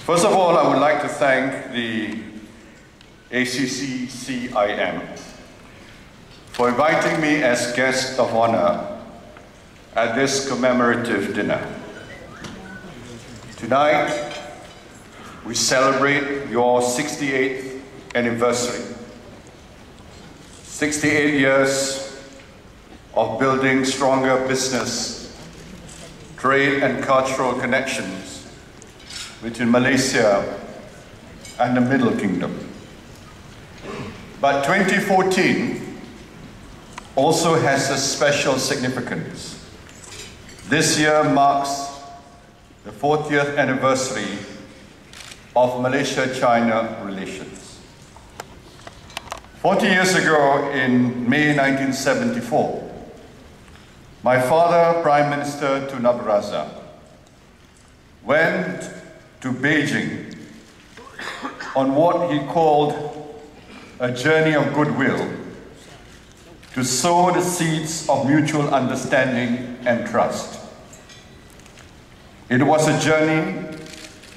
First of all, I would like to thank the ACCCIM for inviting me as guest of honor at this commemorative dinner. Tonight, we celebrate your 68th anniversary. 68 years of building stronger business, trade and cultural connections between Malaysia and the Middle Kingdom. But 2014 also has a special significance. This year marks the 40th anniversary of Malaysia-China relations. 40 years ago, in May 1974, my father, Prime Minister Tun Abdul Razak, went to Beijing on what he called a journey of goodwill to sow the seeds of mutual understanding and trust. It was a journey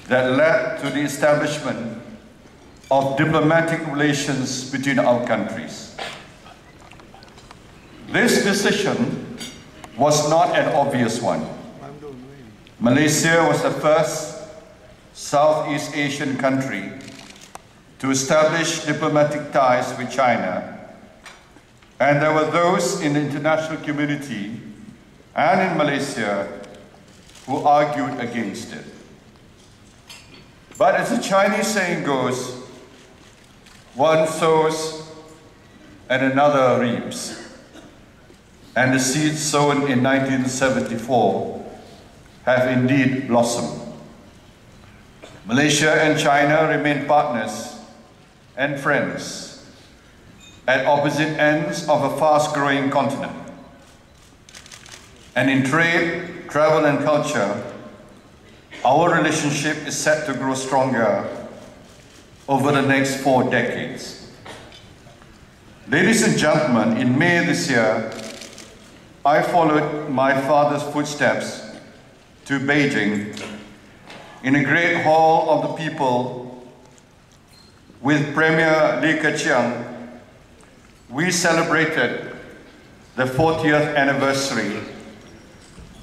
that led to the establishment of diplomatic relations between our countries. This decision was not an obvious one. Malaysia was the first Southeast Asian country to establish diplomatic ties with China, and there were those in the international community and in Malaysia who argued against it. But as the Chinese saying goes, one sows and another reaps. And the seeds sown in 1974 have indeed blossomed. Malaysia and China remain partners and friends at opposite ends of a fast-growing continent. And in trade, travel and culture, our relationship is set to grow stronger over the next 4 decades. Ladies and gentlemen, in May this year, I followed my father's footsteps to Beijing. In a great hall of the people with Premier Li Keqiang, we celebrated the 40th anniversary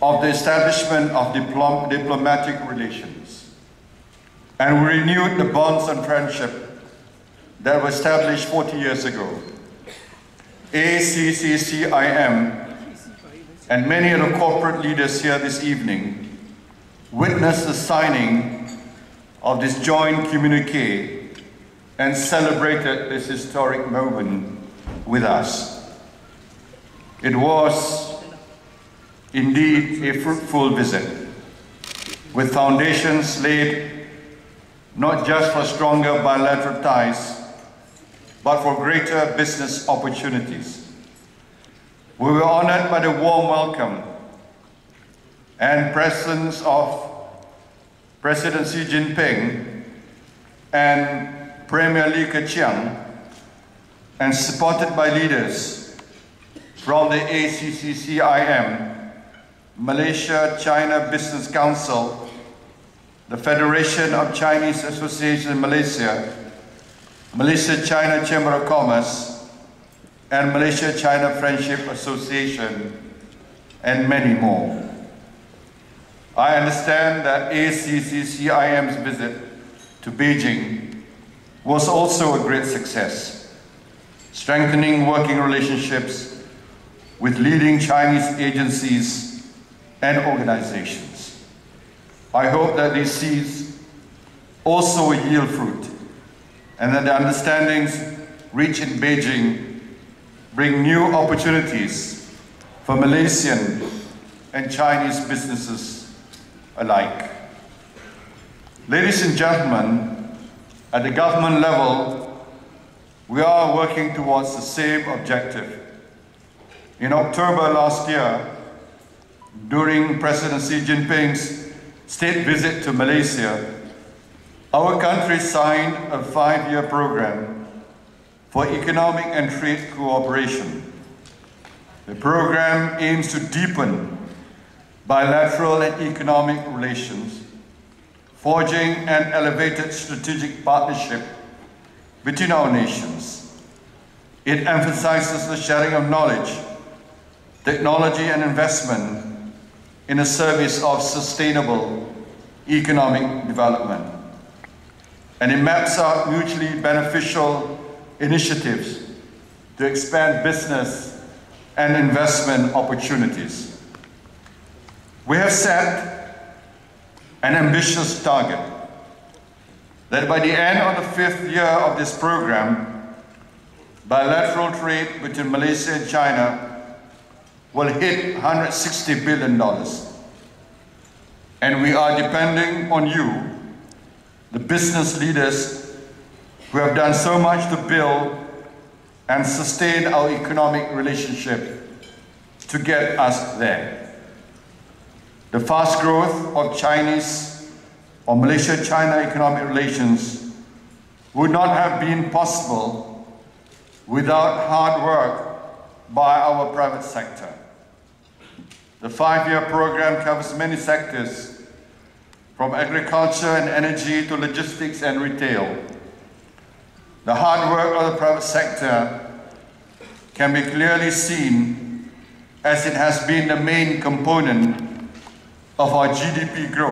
of the establishment of diplomatic relations. And we renewed the bonds and friendship that were established 40 years ago. ACCCIM and many of the corporate leaders here this evening witnessed the signing of this joint communiqué and celebrated this historic moment with us. It was indeed a fruitful visit, with foundations laid not just for stronger bilateral ties, but for greater business opportunities. We were honored by the warm welcome and presence of President Xi Jinping and Premier Li Keqiang, and supported by leaders from the ACCCIM, Malaysia-China Business Council, the Federation of Chinese Associations in Malaysia, Malaysia-China Chamber of Commerce, and Malaysia-China Friendship Association, and many more. I understand that ACCCIM's visit to Beijing was also a great success, strengthening working relationships with leading Chinese agencies and organizations. I hope that these seeds also yield fruit, and that the understandings reached in Beijing bring new opportunities for Malaysian and Chinese businesses alike. Ladies and gentlemen, at the government level, we are working towards the same objective. In October last year, during President Xi Jinping's state visit to Malaysia, our country signed a 5-year program for economic and trade cooperation. The program aims to deepen bilateral and economic relations, forging an elevated strategic partnership between our nations. It emphasizes the sharing of knowledge, technology, and investment in the service of sustainable economic development. And it maps out mutually beneficial initiatives to expand business and investment opportunities. We have set an ambitious target that by the end of the 5th year of this program, bilateral trade between Malaysia and China will hit $160 billion. And we are depending on you, the business leaders who have done so much to build and sustain our economic relationship, to get us there. The fast growth of Chinese or Malaysia-China economic relations would not have been possible without hard work by our private sector. The 5-year program covers many sectors, from agriculture and energy to logistics and retail. The hard work of the private sector can be clearly seen as it has been the main component of our GDP growth.